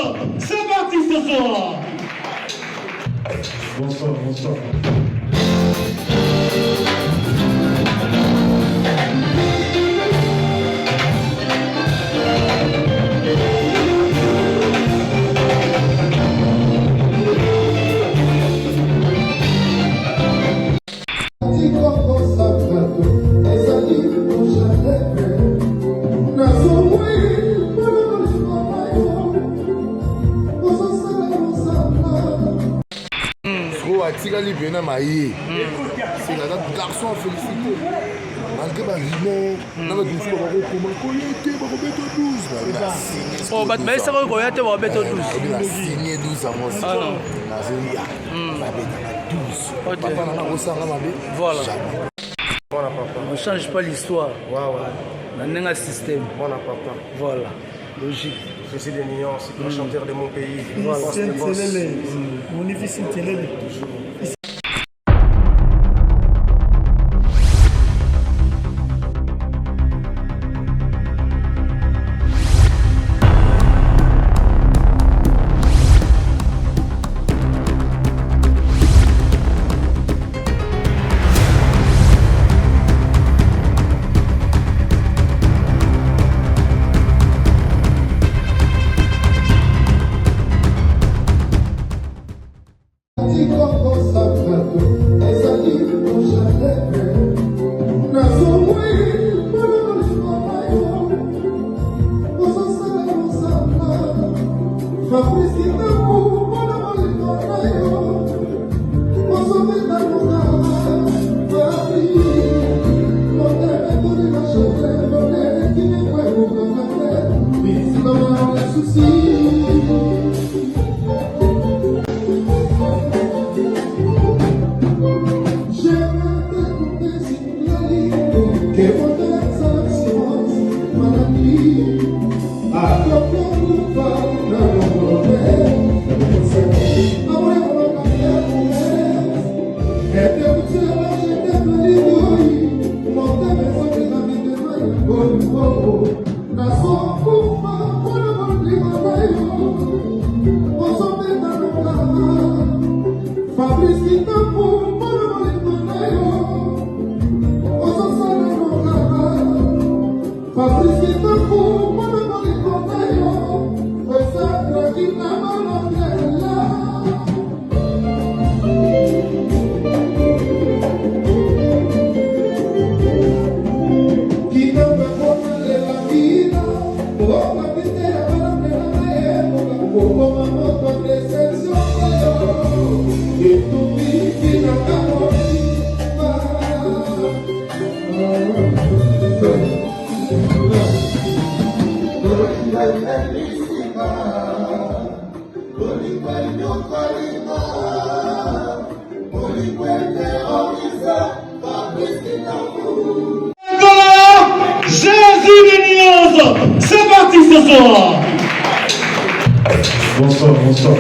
Niaise, c'est parti ce soir. Bonsoir, bonsoir. Tigali bien maillé. C'est là garçon félicité. Malgré ma vie, non mais doucement on comment coyote on va mettre 12. Oh bah mais ça va coyote on va mettre 12. Il a signé 12 à moi. Ah non. Na Zambia. Va mettre 12. Papa n'a pas osanga mabe. Voilà. Voilà papa. On change pas l'histoire. Ouais. On a un système. Voilà papa. Voilà. Logique. Je suis des nuances, le chanteur de mon pays. Voilà. Mon fils Télé. Jésus de Niaise, c'est parti ce soir. Bonsoir, bonsoir.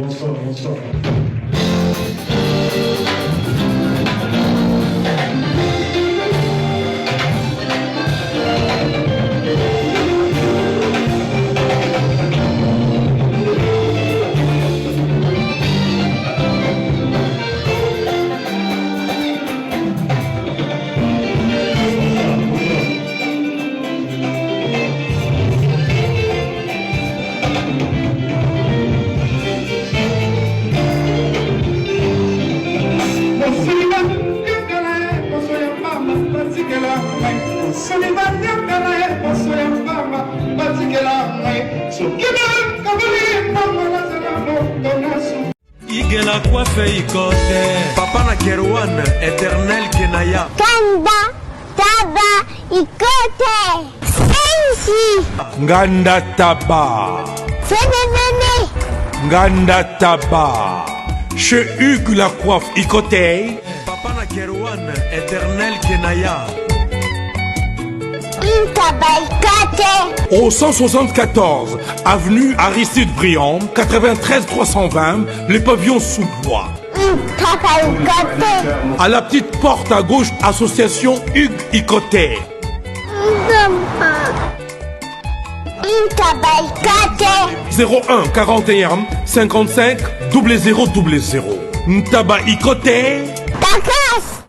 Bonsoir, bonsoir. Igela coiffe ikote Papa na Kerwan éternel Kenaya Kanda Taba Ikote Ensi Nganda Taba Fenenene Nganda Taba Chez Hugues la coiffe ikote Papa na Kerwan éternel Kenaya Intaba Ikote Au 174 avenue Aristide Briand 93 320 les pavillons sous bois. Intaba Ikote À la petite porte à gauche, association Hugues Ikoté. Intaba Ikote 01 41 55 0000. Ntaba Ikoté. Takas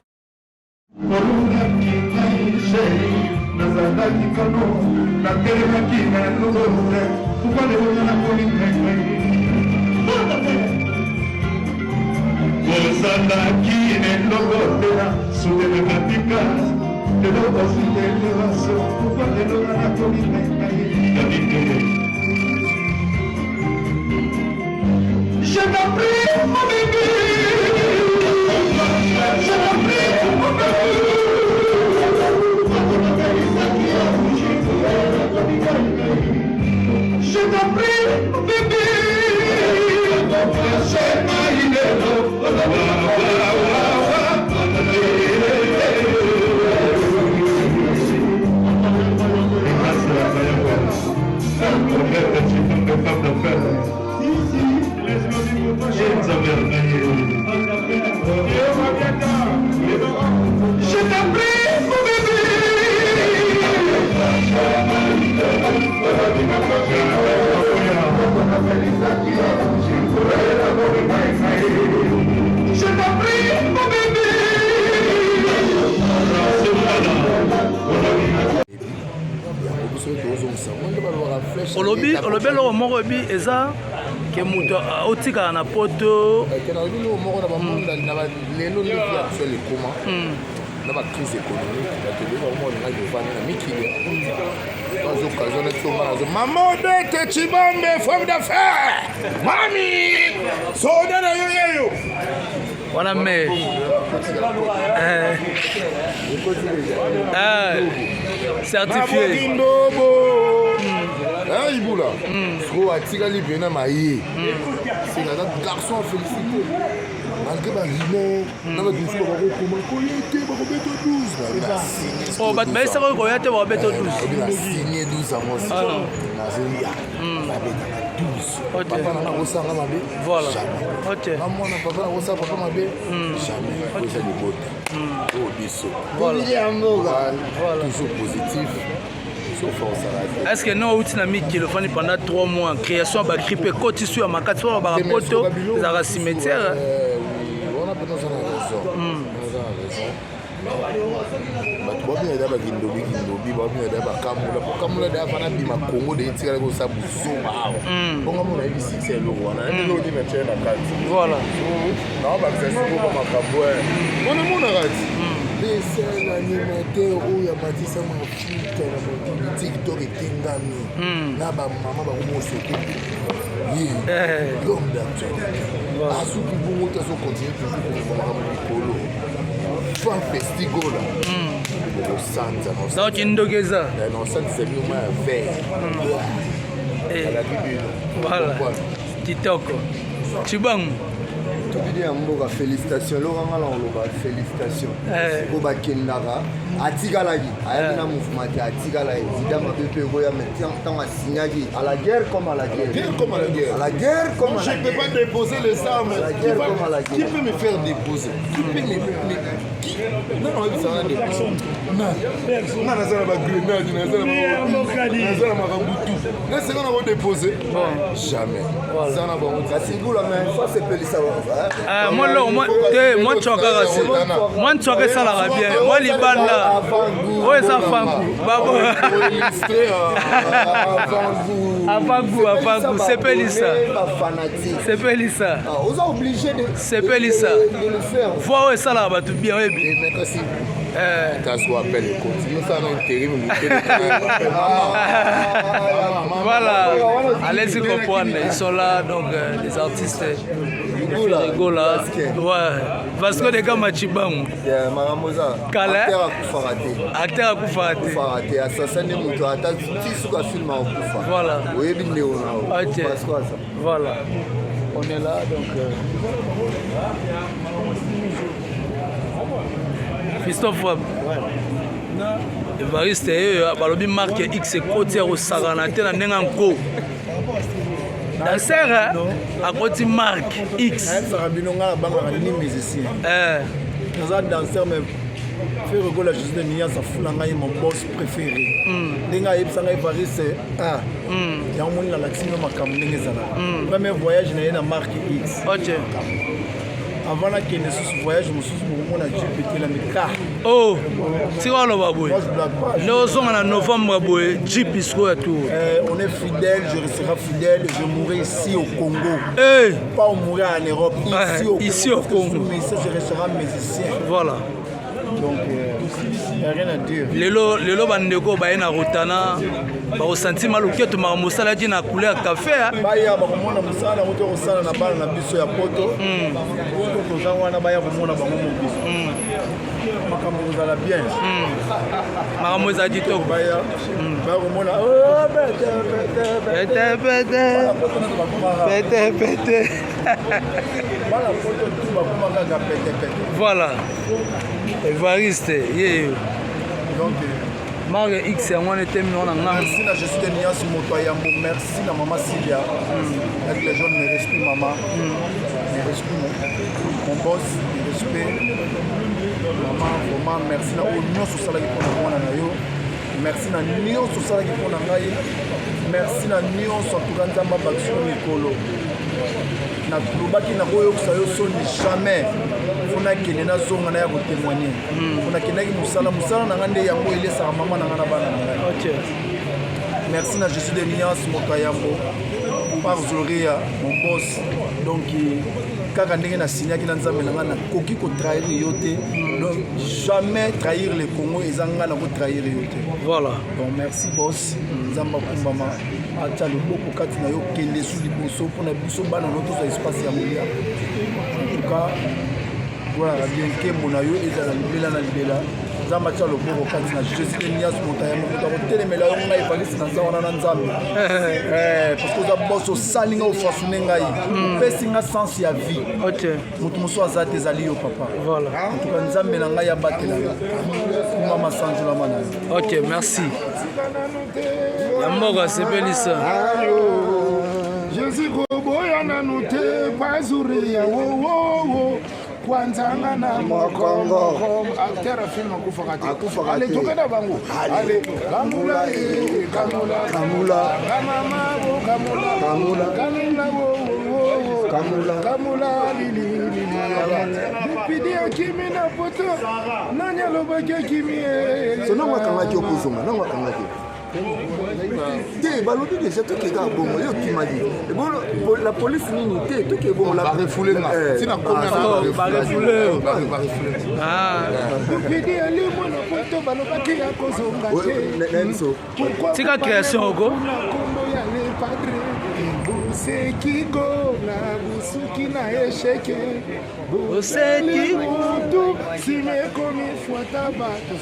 Je t'en prie, mon bébé. Je t'en prie, mon bébé. Je t'en prie, mon bébé. Je t'en prie, mon bébé. Je t'en prie, mon bébé. olobi eloko moko ebi eza ke moto otikala na poto lelo ndefi actuel ekoma na bacrise économique bato ebeli bakomona livane na mikili ozo occasion neti onga nazo mama odete chibambe femme d'affaire mami soda na yo yeyo wana me certifié ndobo ibula siko atikali pena maye sekaza garçon félicité malgré barime na bato mosusu bakokoma koye te bakobeta 12 bato bayesaka oyo koya te bakobeta 12 signe 12 yango nazoya babetaka 12 papa nanga kosanga mabe amwana papa nakosanga papa mabe jamais koza libota oyo biso ya mboka toujours positif. Est-ce que nous avons mis le fan pendant 3 mois création de grippe côté sur ma carte sur la poto dans le cimetière on a besoin de raison bato babinada bakindobi babinada bakamula pokamula da fana bima Congo de etikala kosa busoma awa bonga mona yebi succès eloko wana elodi metye na kati voilà nao bakisasikoba makambo ona mona kati dessin animateur oyo ya matisa mafuta na mokili tiktok etengami na bamama bakomosoki l'homme d'actualité asuki bongo te azokontinue toujours kokomaka mikolo fan festigola okosanza donc indogeza nosantisa bioma ya vert voilà kitoko chibangu tobidi ya mboka félicitation lokanga na oloba félicitation po bakendaka atikalaki ayaki na mouvement te atikalaki zida mabe mpe ekoya mais ntango asignaki à la guerre comme à la guerre bien comme à la guerre à la guerre comme à la je ne peux pas déposer les armes qui peut me faire déposer qui peut me non ça va déposer non nazala bagrenade nazala makambutu naseka na kodéposer jamais ça na bango kasigula mais ça c'est pelisa moi ntswaka esalaka bien moi libanda oyo eza fangu avangu sepelisa voi oyo esalaka bato bien oyebi That's what appelle continue ça non intérim Voilà, allez-y comprendre, ils sont là, donc les artistes rigolent là. Ouais, Vasco de Gama Chibang. Maramosa. Kala. Acteur Acteur à Koufarate. Koufarate. Assassin Mouto. Attends, tu souka film à Koufa. Voilà. Oui, bien Léona. Ok. Voilà. On est là, donc. Christophe Wab. Evariste, balobi marque X côté au Saranate na Nenganko. Danser à côté marque X. Sarabinonga banga ni musicien. Naza danseur mais fait rigoler juste de Nia ça fout ngai mon boss préféré. Ndinga yebsanga Evariste ya moni la latino makambo ndenge zala. Premier voyage na marque X. OK. Avant la kende sous voyage mususu mon a Jeep la meka. Oh, c'est quoi le baboué? Nous sommes en novembre baboué, Jeep isco à tout. On est fidèle, je resterai fidèle, je mourrai ici au Congo. Hey. Pas mourir en Europe, ici au Congo. Mais ça je resterai musicien. Voilà. Donc il n'y a rien à dire. Lelo bandeko ba na rotana ba ressenti maluki to ma mosala ji na couleur café. Ba ya ba komona mosala moto rosala na bana na biso ya poto. To za wana ba ya komona ba ngomo biso. Makambo zala bien. Makambo za di to ba ya ba komona pete. Bala poto tu ba komaka ga pete. Voilà. Evariste, donc Marque X, on était mis en anglais. Merci à Jésus de Nias Motoyambo, merci à maman Sylvia. Avec les jeunes, mes respects, maman. Mes respects, mon boss, mes respects. Maman, vraiment, merci à l'Union sociale qui pour la merci à l'Union sociale qui pour la merci à l'Union sociale qui pour la na lobaki na koyo kusayo soni jamais fona kene na zonga na ya ko témoigner fona kene ki musala na ngande yango ile sa mama na ngana bana. OK. Merci na Jésus de Nias Mokayambo par Zoria mon boss donc kaka ndenge na signaki na nzambe na ngana koki ko trahir yote donc jamais trahir le Congo ezanga na ko trahir yote. Voilà. Donc merci boss nzamba kumbama ata loboko kati na yo kende sous liboso pona biso bana noto za espace ya moya. En tout cas voilà bien que mon ayo ezala libela na libela nzamba ata loboko kati na Jésus de Nias Mokayambo ko telemela yo ngai Evariste na nzamba na nzambe. Parce que za boss o salinga o fasune ngai pesinga sens ya vie. OK. Mutu muso azate ezali yo papa. Voilà. En tout cas nzambe na ngai ya batela yo. Mama sanjula mana. OK, merci. Yamboga sepelisa. Jésus koboya na nute pazuri ya wo kwanzanga na mokongo acteur film akufakati ale tokena bango ale kamula kamula lili pidi akimi na poto nanya lobake kimi sona wakanga ki opozonga na wakanga ki te balobi déjà tout est bon yo kimali bon la police nini te tout est bon la refoulé sina comme ba refoulé ah pidi ali mona poto balobaki ya kozonga te Nenso tika création oko Sekigo na busuki na esheke Oseki tu simeko mifuata bato.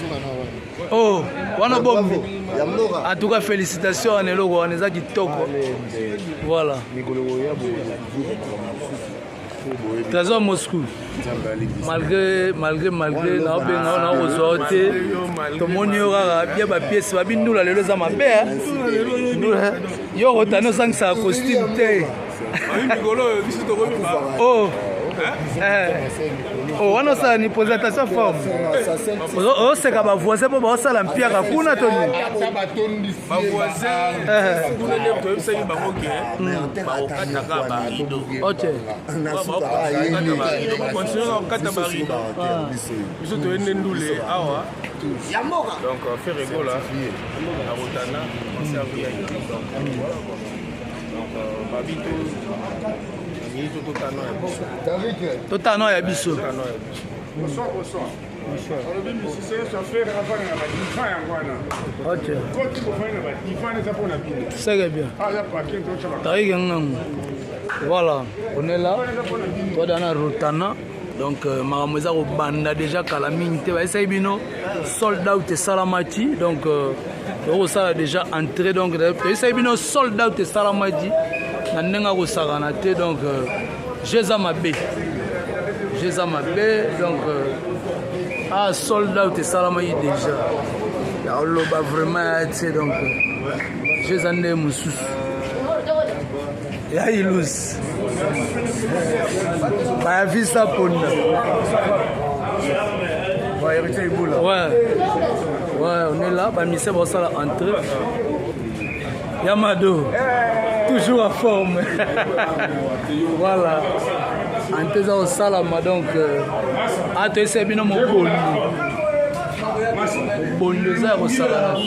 Oh, wana bombi. Yamnoga. En tout cas, félicitations à Neloko, on est à Kitoko. Voilà. Trésor Moscou. Malgré na ozote to moni ora bien ba pièce ba bindula lelo za mabe yo rotano sang sa costume te oh oh wana sa ni présentation forme oh c'est ka ba voisin po ba sala mpia ka kuna to ni ba voisin kuna ne to yebisa bango ke ba okata ka ba rido OK continue okata ba rido biso to ende ndule awa donc fait rigolo na rotana servir donc babito Totano ya biso. bonsoir. C'est bien. Voilà, on est là. Toi, dans la Rotana. Donc, Maramouza au Banda déjà Kalamine. Essaye bino sold out et Salamati. Donc, ça a déjà entré. Donc, essaye bino sold out et Salamati. Nanenga au Saranate. Donc, Jézamabé. Donc, sold out et Salamati déjà. On l'a vraiment, donc, Jézandé Moussous. Ya ilus ba visa ponda ouais on est là ba mise bon ça entrée Yamado toujours en forme voilà anteza au salama donc ato ese bino mo bondo za au salama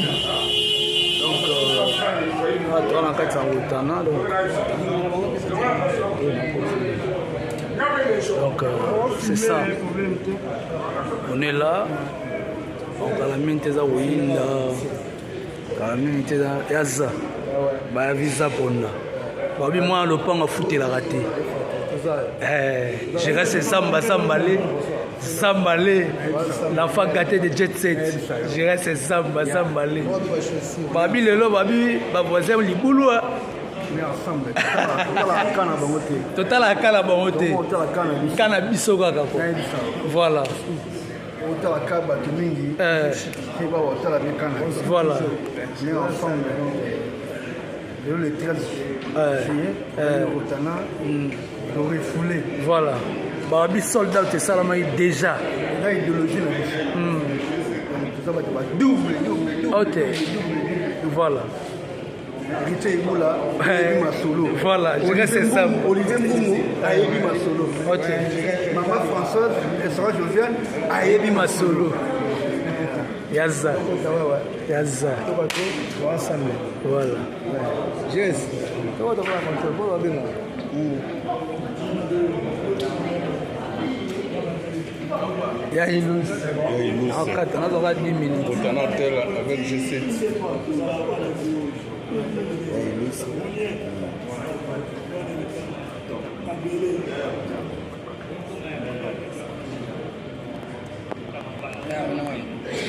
donc c'est ça, on est là, donc à la minute de Winda, à la minute de Yaza, bah visa ponda, bah oui moi le pan a foutu la raté, j'ai resté sambalé, l'enfant gâté de jet set, j'ai resté sambalé, bah oui le lot, bah voisin li boulot. Total à Calabamote. Cannabis au Gaga. Voilà. Voilà. Voilà. Babi soldat et Salamaï déjà. Ok. Voilà. Voilà, je reste ça. Olivier Moumou a ébi ma solo. Ok. Maman Françoise, restaurant Josiane a ébi ma solo. Yaza. Yaza. Voilà. Yes. Il y a une en 10 minutes. Avec G7.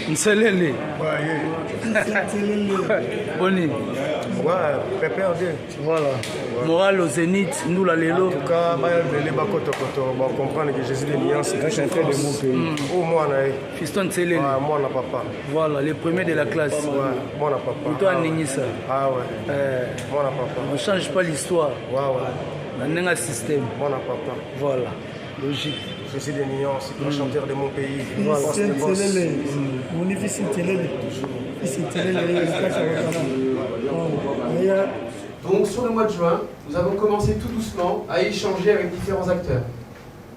Nselele. Boni. Ouais, Pépé bien. Voilà. Moral au Zénith, nous la Lélo. En tout cas, les bakoto va comprendre que Jésus des nuances, que je fais de mon pays. Au moins, Fiston Nselele. moi, on n'a papa. Voilà, les premiers de la classe. Ouais, moi, on n'a papa. Pour toi, Ningisa. Ah ouais. Moi, on n'a papa. On ne change pas l'histoire. Ouais. On a un système. Moi, on n'a papa. Voilà. Logique. Jésus des nuances, le chanteur de mon pays. Voilà. Mon fils Nselele. Donc sur le mois de juin, nous avons commencé tout doucement à échanger avec différents acteurs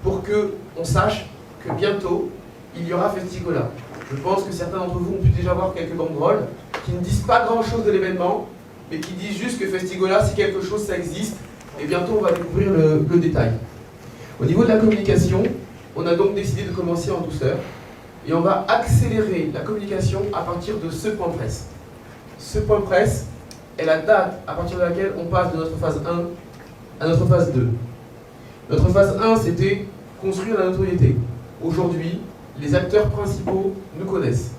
pour qu'on sache que bientôt, il y aura Festigola. Je pense que certains d'entre vous ont pu déjà voir quelques banderoles qui ne disent pas grand-chose de l'événement, mais qui disent juste que Festigola, c'est quelque chose, ça existe, et bientôt on va découvrir le détail. Au niveau de la communication, on a donc décidé de commencer en douceur, et on va accélérer la communication à partir de ce point presse. Ce point presse est la date à partir de laquelle on passe de notre phase 1 à notre phase 2. Notre phase 1, c'était construire la notoriété. Aujourd'hui, les acteurs principaux nous connaissent.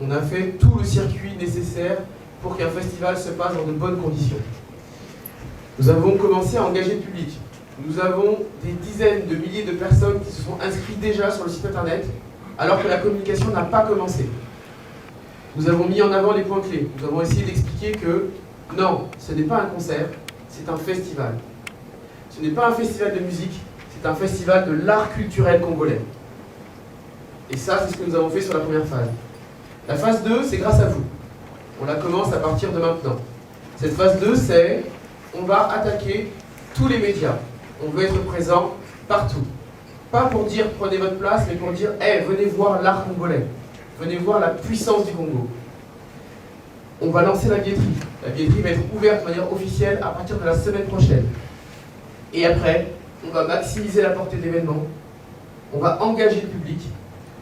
On a fait tout le circuit nécessaire pour qu'un festival se passe dans de bonnes conditions. Nous avons commencé à engager le public. Nous avons des dizaines de milliers de personnes qui se sont inscrites déjà sur le site internet, alors que la communication n'a pas commencé. Nous avons mis en avant les points clés. Nous avons essayé d'expliquer que non, ce n'est pas un concert, c'est un festival. Ce n'est pas un festival de musique, c'est un festival de l'art culturel congolais. Et ça, c'est ce que nous avons fait sur la première phase. La phase 2, c'est grâce à vous. On la commence à partir de maintenant. Cette phase 2, c'est on va attaquer tous les médias. On veut être présent partout. Pas pour dire prenez votre place, mais pour dire hey, venez voir l'art congolais. Venez voir la puissance du Congo. On va lancer la billetterie. La billetterie va être ouverte de manière officielle à partir de la semaine prochaine. Et après, on va maximiser la portée de l'événement. On va engager le public.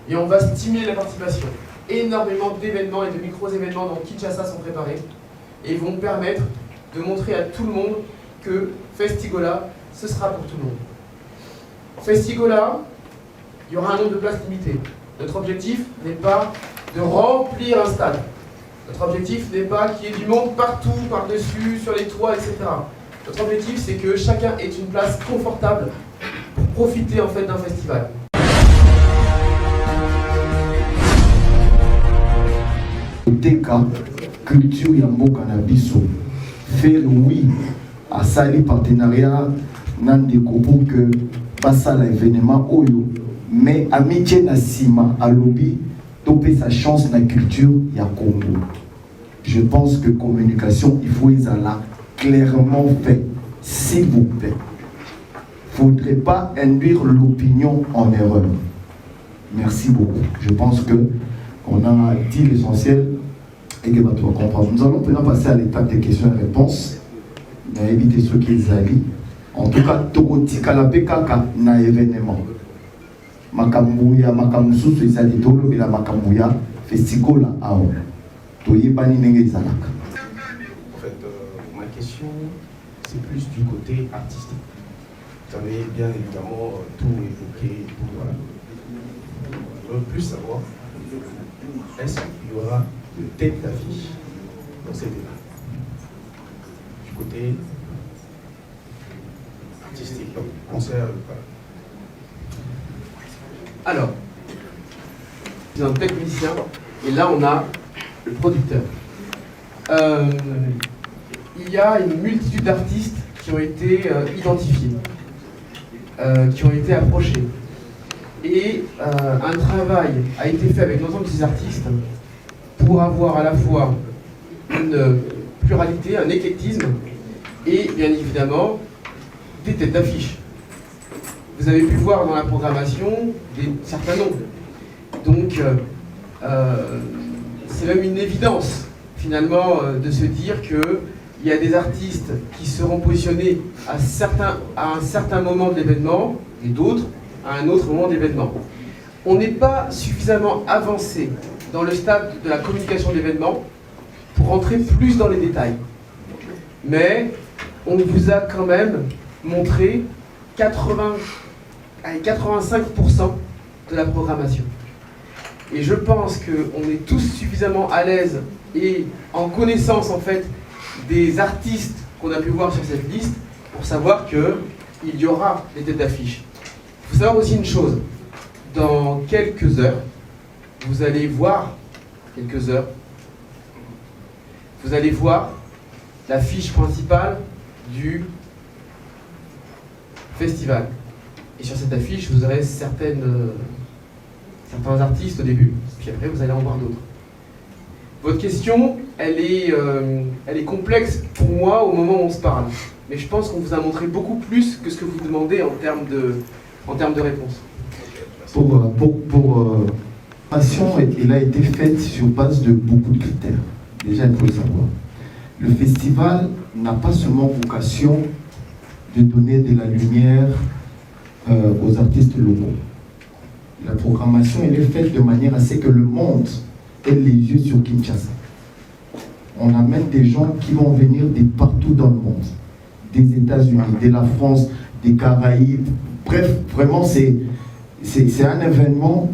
et on va stimuler la participation. Énormément d'événements et de micro-événements dans Kinshasa sont préparés et vont permettre de montrer à tout le monde que Festigola, ce sera pour tout le monde. Festigola, il y aura un nombre de places limité. Notre objectif n'est pas de remplir un stade. Notre objectif n'est pas qu'il y ait du monde partout, par-dessus, sur les toits, etc. Notre objectif, c'est que chacun ait une place confortable pour profiter en fait d'un festival. Teka culture ya mboka na biso faire oui à sali partenariat nandeko pour que basala événement oyo mais amitié na sima alobi topé sa chance na culture ya Congo. Je pense que communication il faut ezala clairement fait, s'il vous plaît. Faudrait pas induire l'opinion en erreur. Merci beaucoup. Je pense que on a dit l'essentiel et que tu vas comprendre. Nous allons maintenant passer à l'étape des questions et réponses. On a évité ceux qui les allient. En tout cas, Tokotika la Bekaka na événement. Makambuya, Makamusu, ils allaient tout le Makambuya, Festigola, Aon. Toye Bani Nenge Zalaka. En fait, ma question, c'est plus du côté artistique. Vous avez bien évidemment tout évoqué, tout, voilà. Je veux plus savoir, est-ce qu'il y aura de tête d'affiche dans cet événement du côté artistique, donc concert. Alors, c'est un technicien, et là on a le producteur. Il y a une multitude d'artistes qui ont été identifiés, qui ont été approchés. Et un travail a été fait avec l'ensemble de ces artistes pour avoir à la fois une pluralité, un éclectisme et bien évidemment des têtes d'affiche. Vous avez pu voir dans la programmation certains noms. Donc c'est même une évidence finalement de se dire qu'il y a des artistes qui seront positionnés à un certain moment de l'événement et d'autres à un autre moment d'événement. On n'est pas suffisamment avancé dans le stade de la communication de l'événement pour rentrer plus dans les détails. Mais on vous a quand même montré 85% de la programmation. Et je pense qu'on est tous suffisamment à l'aise et en connaissance en fait des artistes qu'on a pu voir sur cette liste pour savoir qu'il y aura des têtes d'affiche. Il faut savoir aussi une chose, dans quelques heures, vous allez voir l'affiche principale du festival. Et sur cette affiche, vous aurez certains artistes au début, puis après vous allez en voir d'autres. Votre question, elle est complexe pour moi au moment où on se parle. Mais je pense qu'on vous a montré beaucoup plus que ce que vous demandez en termes de réponse. Elle a été faite sur base de beaucoup de critères. Déjà, il faut le savoir. Le festival n'a pas seulement vocation de donner de la lumière aux artistes locaux. La programmation, elle est faite de manière à ce que le monde ait les yeux sur Kinshasa. On amène des gens qui vont venir de partout dans le monde. Des États-Unis, de la France, des Caraïbes. Bref, vraiment, c'est un événement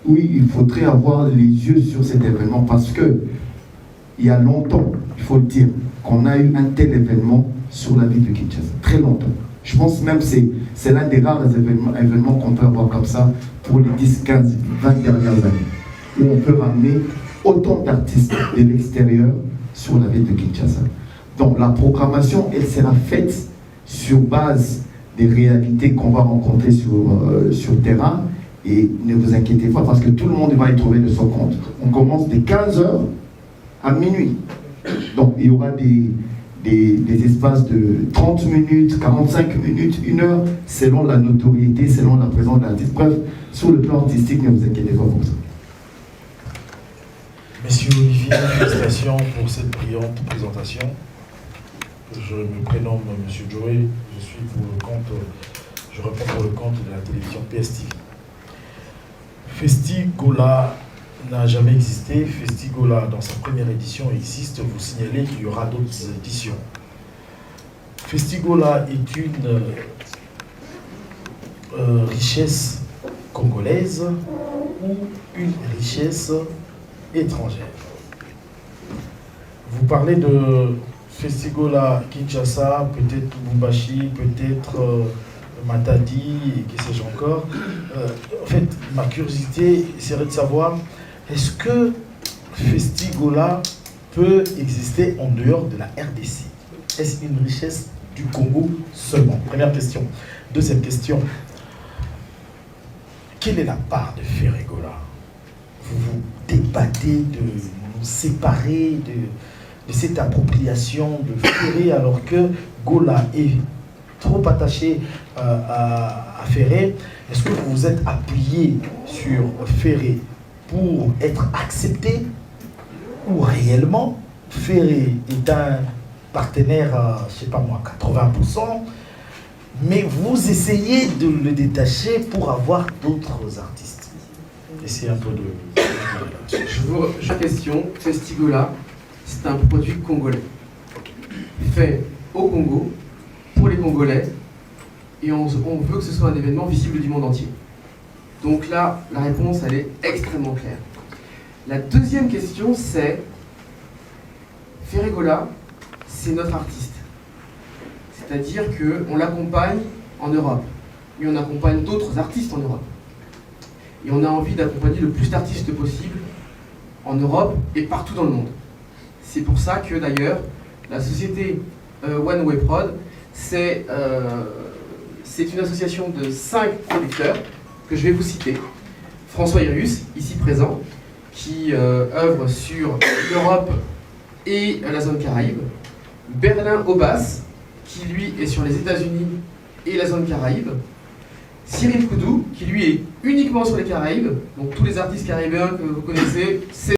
où il faudrait avoir les yeux sur cet événement parce que il y a longtemps, il faut le dire, qu'on a eu un tel événement sur la ville de Kinshasa. Très longtemps. Je pense même que c'est l'un des rares événements qu'on peut avoir comme ça pour les 10, 15, 20 dernières années. Où on peut ramener autant d'artistes de l'extérieur sur la ville de Kinshasa. Donc la programmation, elle sera faite sur base des réalités qu'on va rencontrer sur le terrain. Et ne vous inquiétez pas parce que tout le monde va y trouver de son compte. On commence de 15h à minuit. Donc il y aura des espaces de 30 minutes, 45 minutes, 1 heure, selon la notoriété, selon la présence de l'artiste. Bref, sur le plan artistique, ne vous inquiétez pas pour ça. Monsieur Olivier, félicitations pour cette brillante présentation. Je me prénomme Monsieur Joey, je réponds pour le compte de la télévision PSTV. Festigola n'a jamais existé. Festigola, dans sa première édition, existe. Vous signalez qu'il y aura d'autres éditions. Festigola est une richesse congolaise ou une richesse étrangère. Vous parlez de Festigola Kinshasa, peut-être Lubumbashi, peut-être Matadi, et que sais-je encore. En fait, ma curiosité serait de savoir, est-ce que Festigola peut exister en dehors de la RDC? Est-ce une richesse du Congo seulement? Première question. Deuxième question. Quelle est la part de Ferregola? Vous vous débattez de nous séparer de cette appropriation de Ferré alors que Gola est trop attaché à Ferré. Est-ce que vous vous êtes appuyé sur Ferré pour être accepté ou réellement Ferré est un partenaire à, je sais pas moi, 80%, mais vous essayez de le détacher pour avoir d'autres artistes? Essayez un peu de... La question, Festigola, c'est un produit congolais. Fait au Congo, pour les Congolais, et on veut que ce soit un événement visible du monde entier. Donc là, la réponse, elle est extrêmement claire. La deuxième question, c'est Ferregola, c'est notre artiste. C'est-à-dire qu'on l'accompagne en Europe, mais on accompagne d'autres artistes en Europe. Et on a envie d'accompagner le plus d'artistes possible en Europe et partout dans le monde. C'est pour ça que d'ailleurs, la société One Way Prod, c'est une association de 5 producteurs que je vais vous citer. François Irius, ici présent, qui œuvre sur l'Europe et la zone Caraïbe. Berlin Aubas, qui lui est sur les États-Unis et la zone Caraïbe. Cyril Koudou, qui lui est uniquement sur les Caraïbes. Donc tous les artistes caribéens que vous connaissez, c'est